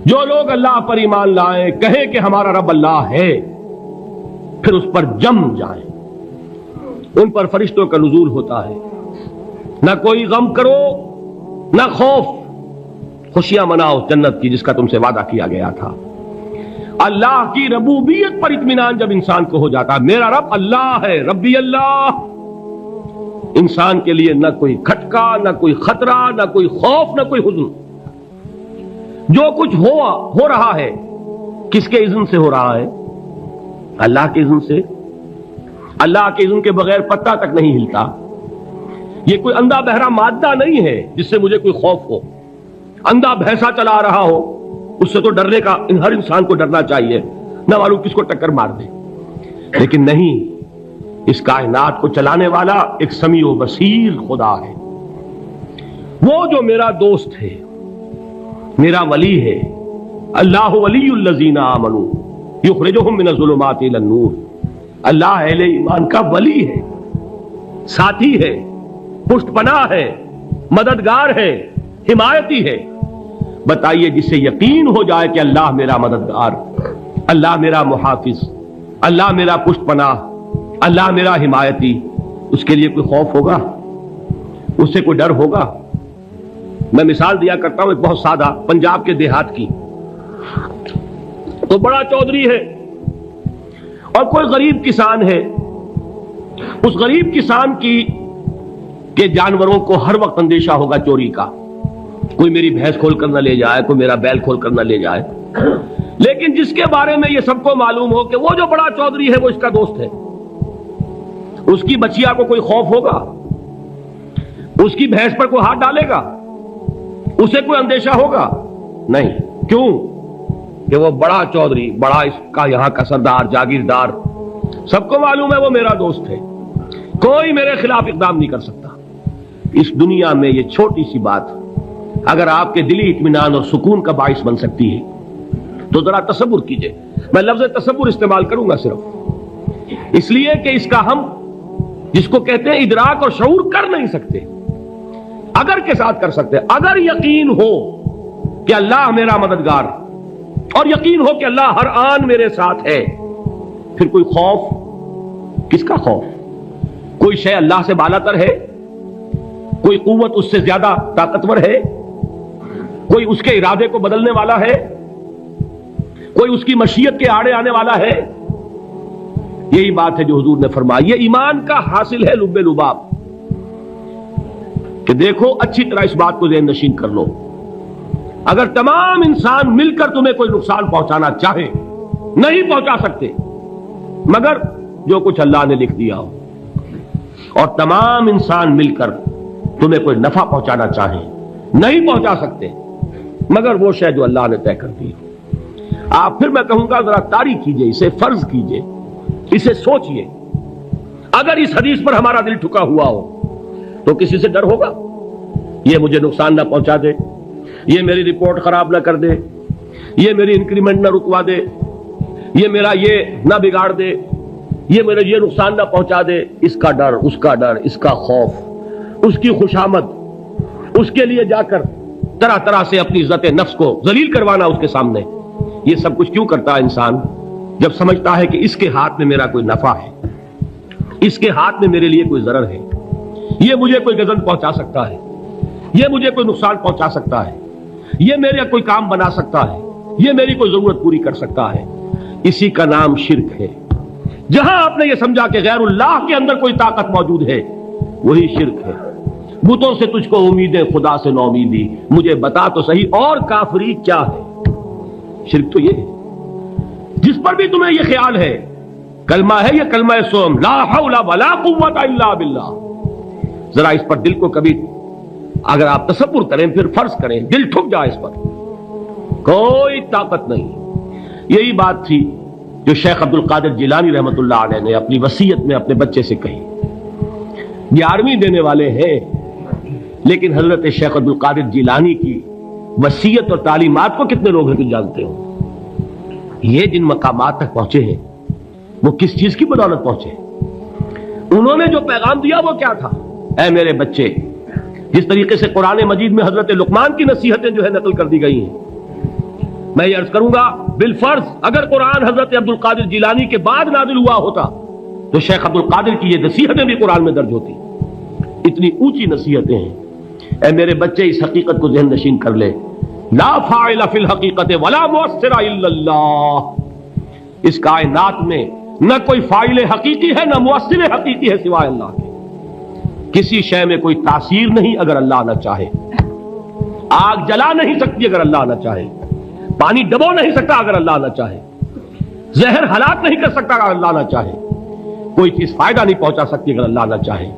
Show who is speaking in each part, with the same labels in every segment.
Speaker 1: جو لوگ اللہ پر ایمان لائیں، کہیں کہ ہمارا رب اللہ ہے، پھر اس پر جم جائیں، ان پر فرشتوں کا نزول ہوتا ہے۔ نہ کوئی غم کرو نہ خوف، خوشیاں مناؤ جنت کی جس کا تم سے وعدہ کیا گیا تھا۔ اللہ کی ربوبیت پر اطمینان جب انسان کو ہو جاتا ہے، میرا رب اللہ ہے، ربی اللہ، انسان کے لیے نہ کوئی کھٹکا، نہ کوئی خطرہ، نہ کوئی خوف، نہ کوئی حزن۔ جو کچھ ہو رہا ہے کس کے اذن سے ہو رہا ہے؟ اللہ کے اذن سے۔ اللہ کے اذن کے بغیر پتہ تک نہیں ہلتا۔ یہ کوئی اندھا بہرا مادہ نہیں ہے جس سے مجھے کوئی خوف ہو۔ اندھا بھینسا چلا رہا ہو اس سے تو ڈرنے کا ہر انسان کو ڈرنا چاہیے، نہ معلوم کس کو ٹکر مار دے۔ لیکن نہیں، اس کائنات کو چلانے والا ایک سمیع و بصیر خدا ہے، وہ جو میرا دوست ہے، میرا ولی ہے۔ اللہ ولی الذین آمنوا یخرجہم من الظلمات الی النور۔ اللہ اہل ایمان کا ولی ہے، ساتھی ہے، پشت پناہ ہے، مددگار ہے، حمایتی ہے۔ بتائیے جسے یقین ہو جائے کہ اللہ میرا مددگار، اللہ میرا محافظ، اللہ میرا پشت پناہ، اللہ میرا حمایتی، اس کے لیے کوئی خوف ہوگا؟ اس سے کوئی ڈر ہوگا؟ میں مثال دیا کرتا ہوں ایک بہت سادہ پنجاب کے دیہات کی۔ تو بڑا چودھری ہے اور کوئی غریب کسان ہے۔ اس غریب کسان کے جانوروں کو ہر وقت اندیشہ ہوگا چوری کا، کوئی میری بھینس کھول کر نہ لے جائے، کوئی میرا بیل کھول کر نہ لے جائے۔ لیکن جس کے بارے میں یہ سب کو معلوم ہو کہ وہ جو بڑا چودھری ہے وہ اس کا دوست ہے، اس کی بچیا کو کوئی خوف ہوگا؟ اس کی بھینس پر کوئی ہاتھ ڈالے گا؟ اسے کوئی اندیشہ ہوگا؟ نہیں۔ کیوں؟ کہ وہ بڑا چودھری، بڑا اس کا یہاں کا سردار، جاگیردار، سب کو معلوم ہے وہ میرا دوست ہے، کوئی میرے خلاف اقدام نہیں کر سکتا۔ اس دنیا میں یہ چھوٹی سی بات اگر آپ کے دلی اطمینان اور سکون کا باعث بن سکتی ہے تو ذرا تصور کیجئے۔ میں لفظ تصور استعمال کروں گا صرف اس لیے کہ اس کا ہم جس کو کہتے ہیں ادراک اور شعور کر نہیں سکتے، اگر کے ساتھ کر سکتے۔ اگر یقین ہو کہ اللہ میرا مددگار اور یقین ہو کہ اللہ ہر آن میرے ساتھ ہے، پھر کوئی خوف؟ کس کا خوف؟ کوئی شے اللہ سے بالا تر ہے؟ کوئی قوت اس سے زیادہ طاقتور ہے؟ کوئی اس کے ارادے کو بدلنے والا ہے؟ کوئی اس کی مشیت کے آڑے آنے والا ہے؟ یہی بات ہے جو حضور نے فرمائی۔ یہ ایمان کا حاصل ہے لب لباب، کہ دیکھو اچھی طرح اس بات کو ذہن نشین کر لو، اگر تمام انسان مل کر تمہیں کوئی نقصان پہنچانا چاہے نہیں پہنچا سکتے مگر جو کچھ اللہ نے لکھ دیا ہو، اور تمام انسان مل کر تمہیں کوئی نفع پہنچانا چاہیں نہیں پہنچا سکتے مگر وہ شے جو اللہ نے طے کر دی ہو۔ آپ پھر میں کہوں گا ذرا طاری کیجئے، اسے فرض کیجئے، اسے سوچئے۔ اگر اس حدیث پر ہمارا دل ٹھکا ہوا ہو تو کسی سے ڈر ہوگا؟ یہ مجھے نقصان نہ پہنچا دے، یہ میری رپورٹ خراب نہ کر دے، یہ میری انکریمنٹ نہ رکوا دے، یہ میرا یہ نہ بگاڑ دے، یہ میرا یہ نقصان نہ پہنچا دے۔ اس کا ڈر، اس کا ڈر، اس کا خوف، اس کی خوشامد، اس کے لیے جا کر طرح طرح سے اپنی عزت نفس کو ذلیل کروانا اس کے سامنے۔ یہ سب کچھ کیوں کرتا ہے انسان؟ جب سمجھتا ہے کہ اس کے ہاتھ میں میرا کوئی نفع ہے، اس کے ہاتھ میں میرے لیے کوئی ضرر ہے، یہ مجھے کوئی غضب پہنچا سکتا ہے، یہ مجھے کوئی نقصان پہنچا سکتا ہے، یہ میرا کوئی کام بنا سکتا ہے، یہ میری کوئی ضرورت پوری کر سکتا ہے۔ اسی کا نام شرک ہے۔ جہاں آپ نے یہ سمجھا کہ غیر اللہ کے اندر کوئی طاقت موجود ہے وہی شرک ہے۔ بتوں سے تجھ کو امیدیں، خدا سے نو امیدی، مجھے بتا تو صحیح اور کافری کیا ہے؟ شرک تو یہ ہے جس پر بھی تمہیں یہ خیال ہے کلمہ ہے، یہ کلمہ سوم لا حول ولا قوت الا باللہ، ذرا اس پر دل کو کبھی اگر آپ تصور کریں، پھر فرض کریں، دل ٹھک جائے اس پر، کوئی طاقت نہیں۔ یہی بات تھی جو شیخ عبد القادر جیلانی رحمۃ اللہ علیہ نے اپنی وصیت میں اپنے بچے سے کہی۔ 11ویں دینے والے ہیں لیکن حضرت شیخ عبد القادر جیلانی کی وصیت اور تعلیمات کو کتنے لوگ ہیں کہ جانتے ہو؟ یہ جن مقامات تک پہنچے ہیں وہ کس چیز کی بدولت پہنچے؟ انہوں نے جو پیغام دیا وہ کیا تھا؟ اے میرے بچے، جس طریقے سے قرآن مجید میں حضرت لقمان کی نصیحتیں جو ہے نقل کر دی گئی ہیں، میں یہ عرض کروں گا بالفرض اگر قرآن حضرت عبد القادر جیلانی کے بعد نازل ہوا ہوتا تو شیخ عبد القادر کی یہ نصیحتیں بھی قرآن میں درج ہوتی. اتنی اونچی نصیحتیں ہیں. اے میرے بچے اس حقیقت کو ذہن نشین کر لے, لا فاعل فی الحقیقت ولا مؤثر الا اللہ. اس کائنات میں نہ کوئی فاعل حقیقی ہے نہ مؤثر حقیقی ہے سوائے اللہ کے. کسی شے میں کوئی تاثیر نہیں اگر اللہ نہ چاہے. آگ جلا نہیں سکتی اگر اللہ نہ چاہے. پانی ڈبو نہیں سکتا اگر اللہ نہ چاہے. زہر ہلاک نہیں کر سکتا اگر اللہ نہ چاہے. کوئی چیز فائدہ نہیں پہنچا سکتی اگر اللہ نہ چاہے.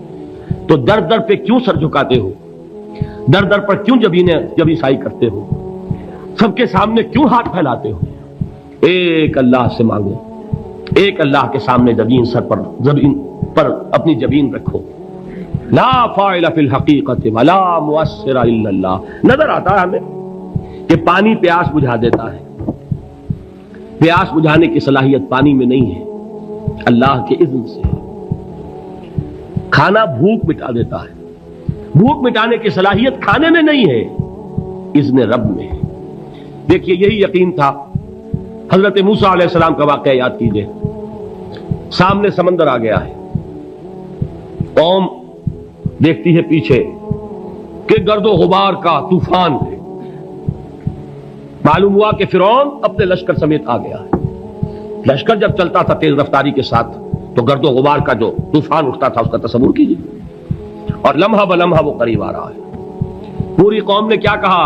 Speaker 1: تو در در پہ کیوں سر جھکاتے ہو؟ در در پر کیوں جبیں سائی کرتے ہو؟ سب کے سامنے کیوں ہاتھ پھیلاتے ہو؟ ایک اللہ سے مانگو, ایک اللہ کے سامنے زبین پر اپنی جبین رکھو. لا فاعل فی الحقیقت ولا مؤثر الا اللہ. نظر آتا ہے ہمیں کہ پانی پیاس بجھا دیتا ہے. پیاس بجھانے کی صلاحیت پانی میں نہیں ہے, اللہ کے اذن سے. کھانا بھوک مٹا دیتا ہے. بھوک مٹانے کی صلاحیت کھانے میں نہیں ہے, اذن رب میں ہے. دیکھیے یہی یقین تھا. حضرت موسیٰ علیہ السلام کا واقعہ یاد کیجئے. سامنے سمندر آ گیا ہے. قوم دیکھتی ہے پیچھے کہ گرد و غبار کا طوفان ہے. معلوم ہوا کہ فرعون اپنے لشکر سمیت آ گیا ہے. لشکر جب چلتا تھا تیز رفتاری کے ساتھ تو گرد و غبار کا جو طوفان اٹھتا تھا اس کا تصور کیجیے. اور لمحہ بلمحہ وہ قریب آ رہا ہے. پوری قوم نے کیا کہا؟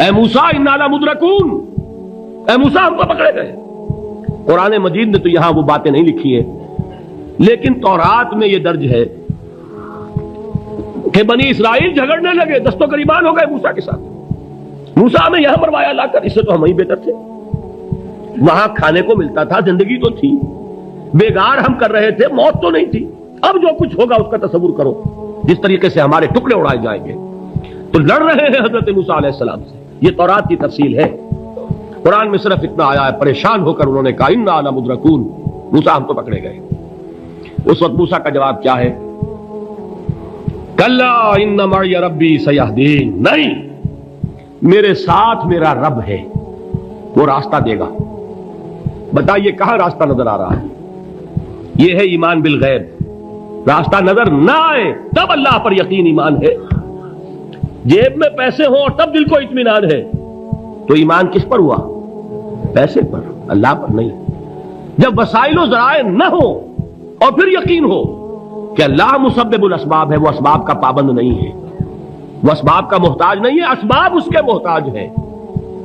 Speaker 1: اے موسیٰ انا لمدرکون, اے موسیٰ ہم کو پکڑے گئے. قرآن مجید نے تو یہاں وہ باتیں نہیں لکھی ہیں, لیکن تورات میں یہ درج ہے کہ بنی اسرائیل جھگڑنے لگے, دست و گریبان ہو گئے موسیٰ کے ساتھ. موسیٰ ہمیں یہاں مروایا لا کر, اس سے تو ہم ہی بہتر تھے. وہاں کھانے کو ملتا تھا, زندگی تو تھی, بیگار ہم کر رہے تھے, موت تو نہیں تھی. اب جو کچھ ہوگا اس کا تصور کرو, جس طریقے سے ہمارے ٹکڑے اڑائے جائیں گے. تو لڑ رہے ہیں حضرت موسیٰ علیہ السلام سے. یہ تورات کی تفصیل ہے. قرآن میں صرف اتنا آیا ہے, پریشان ہو کر انہوں نے کہا انا لمدرکون, موسیٰ ہم تو پکڑے گئے. اس وقت موسیٰ کا جواب کیا ہے؟ کلا ان معی ربی سیہدین. نہیں, میرے ساتھ میرا رب ہے, وہ راستہ دے گا. بتائیے کہاں راستہ نظر آ رہا ہے؟ یہ ہے ایمان بالغیب. راستہ نظر نہ آئے تب اللہ پر یقین ایمان ہے. جیب میں پیسے ہوں اور تب دل کو اطمینان ہے تو ایمان کس پر ہوا؟ پیسے پر, اللہ پر نہیں. جب وسائل و ذرائع نہ ہو اور پھر یقین ہو کہ اللہ مسبب الاسباب ہے, وہ اسباب کا پابند نہیں ہے, وہ اسباب کا محتاج نہیں ہے, اسباب اس کے محتاج ہے.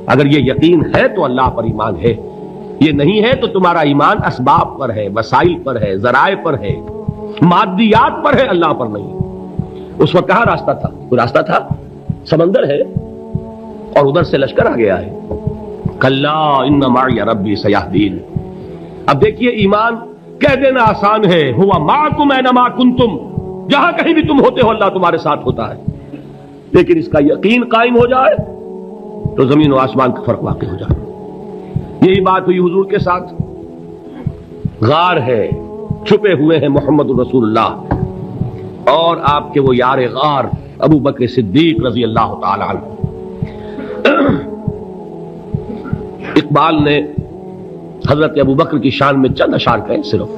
Speaker 1: اگر یہ یقین ہے تو اللہ پر ایمان ہے. یہ نہیں ہے تو تمہارا ایمان اسباب پر ہے, وسائل پر ہے, ذرائع پر ہے, مادیات پر ہے, اللہ پر نہیں. اس وقت کہاں راستہ تھا؟ کوئی راستہ تھا؟ سمندر ہے اور ادھر سے لشکر آ گیا ہے. کلا ان معی ربی سیہدین. اب دیکھیے ایمان کہہ دینا آسان ہے, ہوا معکم اینما کنتم, جہاں کہیں بھی تم ہوتے ہو اللہ تمہارے ساتھ ہوتا ہے. لیکن اس کا یقین قائم ہو جائے تو زمین و آسمان کا فرق واقع ہو جائے. یہی بات ہوئی حضور کے ساتھ. غار ہے, چھپے ہوئے ہیں محمد رسول اللہ اور آپ کے وہ یار غار ابو بکر صدیق رضی اللہ تعالی عنہ. اقبال نے حضرت ابو بکر کی شان میں چند اشعار کہے صرف,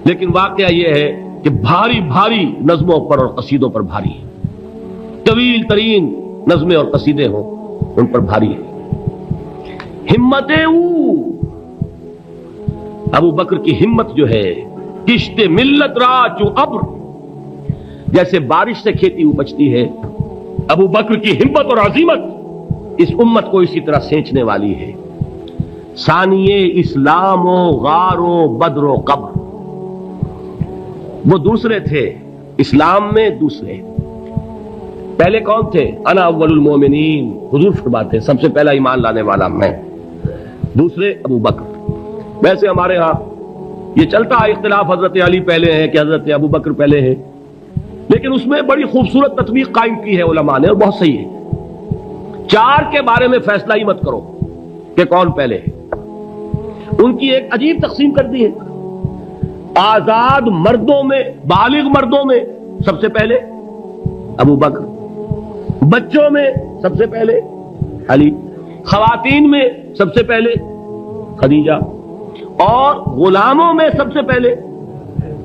Speaker 1: لیکن واقعہ یہ ہے کہ بھاری بھاری نظموں پر اور قصیدوں پر بھاری ہے. طویل ترین نظمیں اور قصیدے ہوں ان پر بھاری ہے. ہمتیں ابو بکر کی ہمت جو ہے, کشت ملت را چو ابر, جیسے بارش سے کھیتی اپجتی ہے, ابو بکر کی ہمت اور عظیمت اس امت کو اسی طرح سینچنے والی ہے. ثانیے اسلام و غار و بدر و قبر, وہ دوسرے تھے اسلام میں, دوسرے. پہلے کون تھے؟ انا اول المومنین, حضور فرماتے ہیں سب سے پہلا ایمان لانے والا میں. دوسرے ابو بکر. ویسے ہمارے ہاں یہ چلتا ہے اختلاف, حضرت علی پہلے ہیں کہ حضرت ابو بکر پہلے ہیں, لیکن اس میں بڑی خوبصورت تطبیق قائم کی ہے علماء نے اور بہت صحیح ہے. چار کے بارے میں فیصلہ ہی مت کرو کہ کون پہلے ہے. ان کی ایک عجیب تقسیم کر دی ہے. آزاد مردوں میں, بالغ مردوں میں سب سے پہلے ابو بکر, بچوں میں سب سے پہلے علی, خواتین میں سب سے پہلے خدیجہ، اور غلاموں میں سب سے پہلے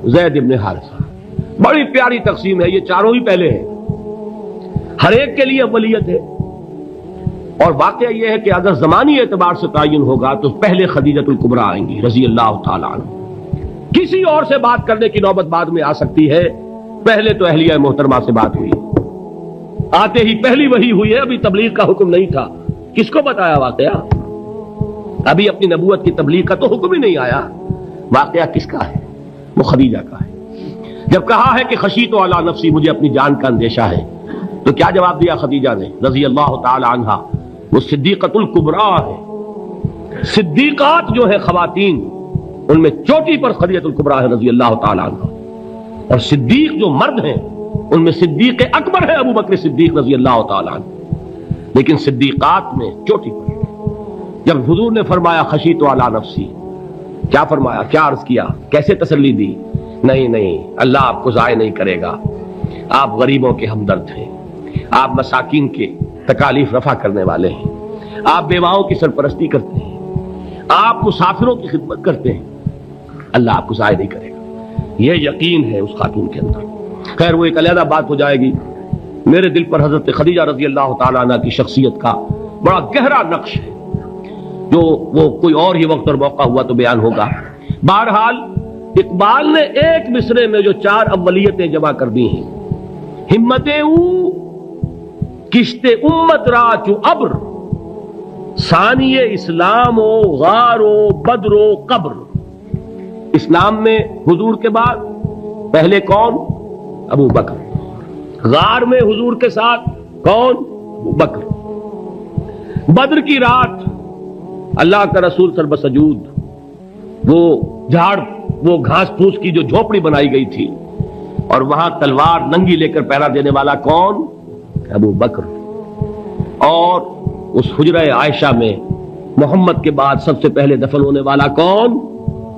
Speaker 1: زید ابن حارثہ۔ بڑی پیاری تقسیم ہے، یہ چاروں ہی پہلے ہیں، ہر ایک کے لیے اولیت ہے۔ اور واقعہ یہ ہے کہ اگر زمانی اعتبار سے تعین ہوگا تو پہلے خدیجۃ الکبریٰ آئیں گی رضی اللہ تعالی عنہ۔ کسی اور سے بات کرنے کی نوبت بعد میں آ سکتی ہے، پہلے تو اہلیہ محترمہ سے بات ہوئی، آتے ہی پہلی وحی ہوئی ہے، ابھی تبلیغ کا حکم نہیں تھا۔ کس کو بتایا واقعہ؟ ابھی اپنی نبوت کی تبلیغ کا تو حکم ہی نہیں آیا۔ واقعہ کس کا ہے؟ وہ خدیجہ کا ہے۔ جب کہا ہے کہ خشیت علی نفسی، مجھے اپنی جان کا اندیشہ ہے، تو کیا جواب دیا خدیجہ نے رضی اللہ تعالی عنہا؟ وہ صدیقۃ الکبریٰ ہے۔ صدیقات جو ہے خواتین، ان میں چوٹی پر خدیجۃ الکبریٰ ہے رضی اللہ تعالی عنہا، اور صدیق جو مرد ہیں ان میں صدیق اکبر ہے ابو بکر صدیق رضی اللہ تعالی عنہ، لیکن صدیقات میں چوٹی پر۔ جب حضور نے فرمایا خشیت علی نفسی، کیا فرمایا، کیا عرض کیا، کیسے تسلی دی؟ نہیں، اللہ آپ کو ضائع نہیں کرے گا، آپ غریبوں کے ہمدرد ہیں، آپ مساکین کے تکالیف رفع کرنے والے ہیں، آپ بیواؤں کی سرپرستی کرتے ہیں، آپ مسافروں کی خدمت کرتے ہیں، اللہ آپ کو ضائع نہیں کرے گا۔ یہ یقین ہے اس خاتون کے اندر۔ خیر وہ ایک علیحدہ بات ہو جائے گی۔ میرے دل پر حضرت خدیجہ رضی اللہ تعالی عنہ کی شخصیت کا بڑا گہرا نقش ہے، جو وہ کوئی اور ہی وقت اور موقع ہوا تو بیان ہوگا۔ بہرحال اقبال نے ایک مصرے میں جو 4 اولیتیں جمع کر دی ہیں، ہمتیں او کشت امت را چو ابر، ثانی اسلام و غار و بدر و قبر۔ اسلام میں حضور کے بعد پہلے کون؟ ابو بکر۔ غار میں حضور کے ساتھ کون؟ ابو بکر۔ بدر کی رات اللہ کا رسول سر بسجود، وہ جھاڑ، وہ گھاس پھوس کی جو جھوپڑی بنائی گئی تھی، اور وہاں تلوار ننگی لے کر پہرا دینے والا کون؟ ابو بکر۔ اور اس حجرہ عائشہ میں محمد کے بعد سب سے پہلے دفن ہونے والا کون؟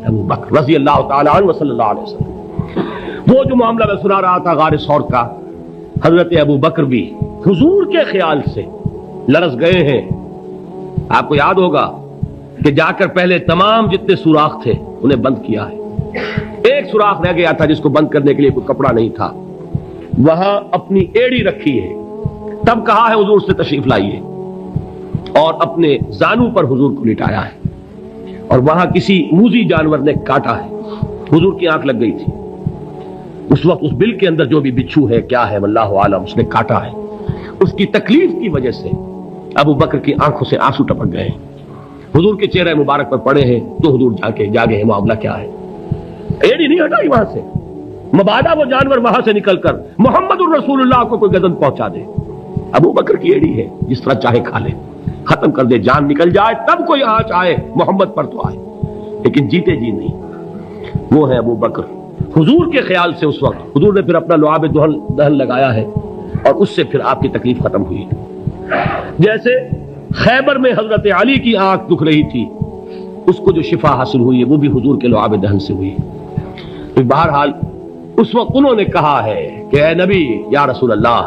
Speaker 1: ابو بکر رضی اللہ تعالی عنہ صلی اللہ علیہ وسلم۔ وہ جو معاملہ میں سنا رہا تھا غار ثور کا، حضرت ابو بکر بھی حضور کے خیال سے لرز گئے ہیں۔ آپ کو یاد ہوگا کہ جا کر پہلے تمام جتنے سوراخ تھے انہیں بند کیا ہے، ایک سوراخ رہ گیا تھا جس کو بند کرنے کے لیے کوئی کپڑا نہیں تھا، وہاں اپنی ایڑی رکھی ہے، تب کہا ہے حضور سے تشریف لائیے، اور اپنے زانو پر حضور کو لٹایا ہے، اور وہاں کسی موذی جانور نے کاٹا ہے، حضور کی آنکھ لگ گئی تھی اس وقت، اس بل کے اندر جو بھی بچھو ہے کیا ہے واللہ عالم، اس نے کاٹا ہے، اس کی تکلیف کی وجہ سے ابو بکر کی آنکھوں سے آنسو ٹپک گئے ہیں، حضور کے چہرے مبارک پر پڑے ہیں، تو حضور جاگے ہیں، معاملہ کیا ہے؟ ایڑی نہیں ہٹائی وہاں سے، مبادا وہ جانور وہاں سے نکل کر محمد الرسول اللہ کو کوئی گزن پہنچا دے، ابو بکر کی ایڑی ہے، جس طرح چاہے کھا لے، ختم کر دے، جان نکل جائے تب کوئی آنچ آئے محمد پر تو آئے، لیکن جیتے جی نہیں۔ وہ ہے ابو بکر۔ حضور کے خیال سے اس وقت حضور نے پھر اپنا لعاب دہن لگایا ہے، اور اس سے پھر آپ کی تکلیف ختم ہوئی۔ جیسے خیبر میں حضرت علی کی آنکھ دکھ رہی تھی، اس کو جو شفا حاصل ہوئی ہے وہ بھی حضور کے لعاب دہن سے ہوئی۔ بہرحال اس وقت انہوں نے کہا ہے کہ اے نبی یا رسول اللہ،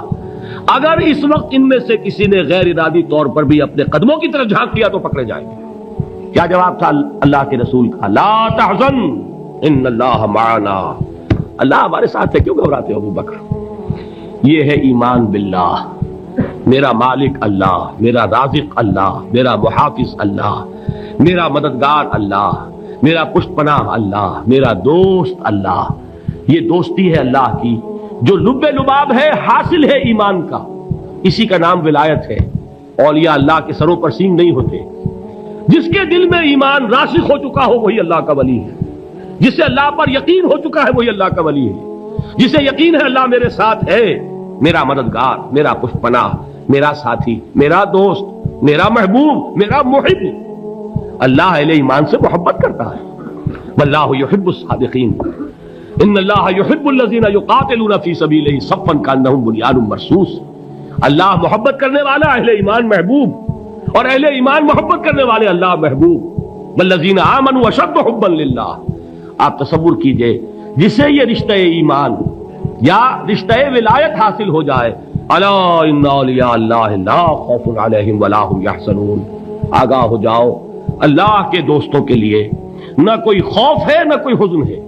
Speaker 1: اگر اس وقت ان میں سے کسی نے غیر ارادی طور پر بھی اپنے قدموں کی طرف جھانک لیا تو پکڑے جائیں گے۔ کیا جواب تھا اللہ کے رسول کا؟ لا تحزن ان اللہ معنا، اللہ ہمارے ساتھ ہے، کیوں گھبراتے ہو ابو بکر؟ یہ ہے ایمان باللہ، میرا مالک اللہ، میرا رازق اللہ، میرا محافظ اللہ، میرا مددگار اللہ، میرا پشت پناہ اللہ، میرا دوست اللہ۔ یہ دوستی ہے اللہ کی جو لب لباب ہے، حاصل ہے ایمان کا، اسی کا نام ولایت ہے۔ اولیاء اللہ کے سروں پر سینگ نہیں ہوتے، جس کے دل میں ایمان راسخ ہو چکا ہو وہی اللہ کا ولی ہے، جسے اللہ پر یقین ہو چکا ہے وہی اللہ کا ولی ہے، جسے یقین ہے اللہ میرے ساتھ ہے، میرا مددگار، میرا پشت پناہ، میرا ساتھی، میرا دوست، میرا محبوب، میرا محب۔ اللہ اہل ایمان سے محبت کرتا ہے، واللہ یحب الصادقین، ان اللہ یحب الذین یقاتلون فی سبیلہ صفا کانہم بنیان مرصوص۔ اللہ محبت کرنے والا، اہل ایمان محبوب، اور اہل ایمان محبت کرنے والے اللہ محبوب۔ والذین آمنوا اشد حبا للہ۔ آپ تصور کیجئے جسے یہ رشتہ ایمان یا رشتہ ولایت حاصل ہو جائے، الا ان اولیاء اللہ لا خوف علیہم ولا هم یحزنون، آگاہ ہو جاؤ، اللہ کے دوستوں کے لیے نہ کوئی خوف ہے نہ کوئی حزن ہے،